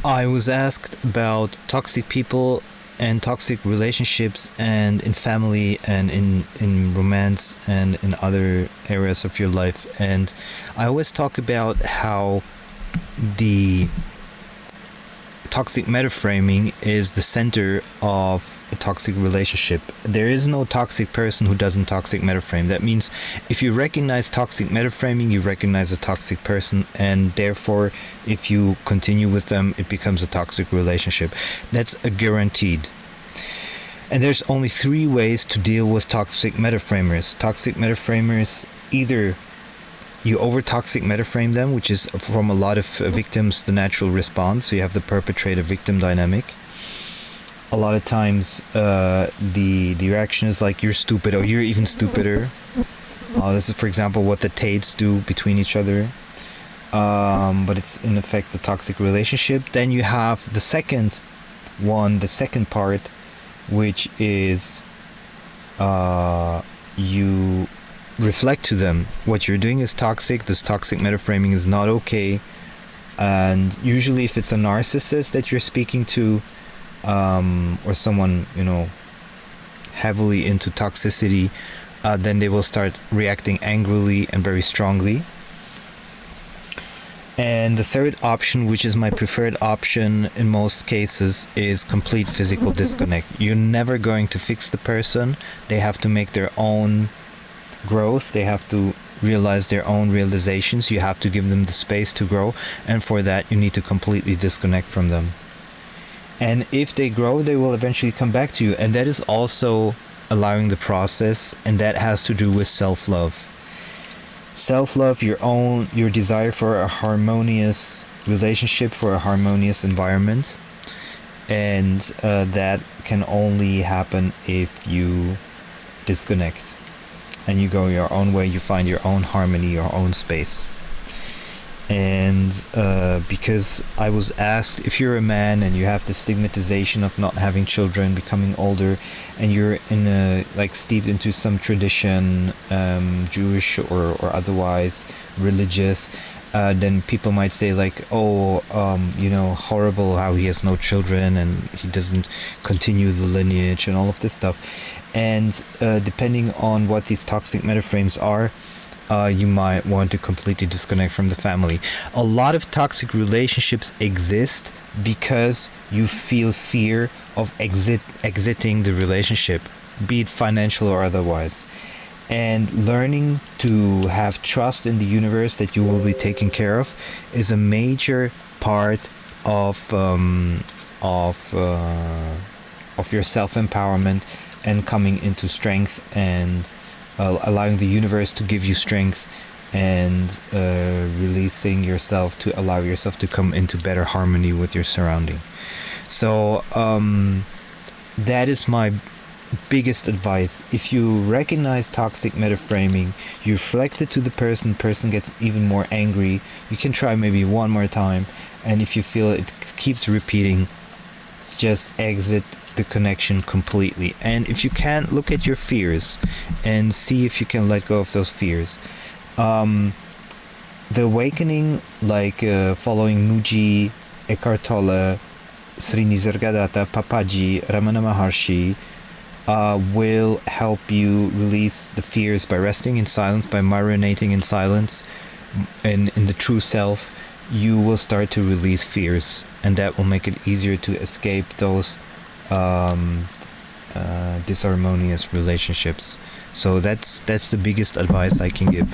I was asked about toxic people and toxic relationships, and in family and in romance and in other areas of your life. And I always talk about how the toxic metaframing is the center of a toxic relationship. There is no toxic person who doesn't toxic metaframe. That means if you recognize toxic metaframing, you recognize a toxic person, and therefore if you continue with them, it becomes a toxic relationship. That's a guaranteed. And there's only 3 ways to deal with toxic metaframers. Toxic metaframers, either you over-toxic metaframe them, which is from a lot of victims the natural response. So you have the perpetrator-victim dynamic. A lot of times the reaction is like, you're stupid, or you're even stupider. This is, for example, what the Tates do between each other. But it's in effect a toxic relationship. Then you have the second part, which is you reflect to them what you're doing is toxic. This toxic metaframing is not okay. And usually if it's a narcissist that you're speaking to, or someone, heavily into toxicity, then they will start reacting angrily and very strongly. And the third option, which is my preferred option in most cases, is complete physical disconnect. You're never going to fix the person. They have to make their own growth. They have to realize their own realizations. You have to give them the space to grow, and for that you need to completely disconnect from them. And if they grow, they will eventually come back to you, and that is also allowing the process, and that has to do with self-love. Self-love, your desire for a harmonious relationship, for a harmonious environment, and that can only happen if you disconnect and you go your own way. You find your own harmony, your own space. And because I was asked, if you're a man and you have the stigmatization of not having children, becoming older, and you're steeped into some tradition, Jewish or otherwise religious, then people might say horrible how he has no children and he doesn't continue the lineage and all of this stuff. And depending on what these toxic metaframes are, you might want to completely disconnect from the family. A lot of toxic relationships exist because you feel fear of exiting the relationship, be it financial or otherwise. And learning to have trust in the universe that you will be taken care of is a major part of your self-empowerment and coming into strength, and allowing the universe to give you strength, and releasing yourself to allow yourself to come into better harmony with your surrounding. So that is my biggest advice. If you recognize toxic metaframing, you reflect it to the person gets even more angry, you can try maybe one more time, and if you feel it keeps repeating, just exit the connection completely. And if you can't, look at your fears and see if you can let go of those fears. The awakening, following Mooji, Eckhart Tolle, Sri Nisargadatta, Papaji, Ramana Maharshi, will help you release the fears by resting in silence, by marinating in silence, and in the true self. You will start to release fears, and that will make it easier to escape those disharmonious relationships. So that's the biggest advice I can give.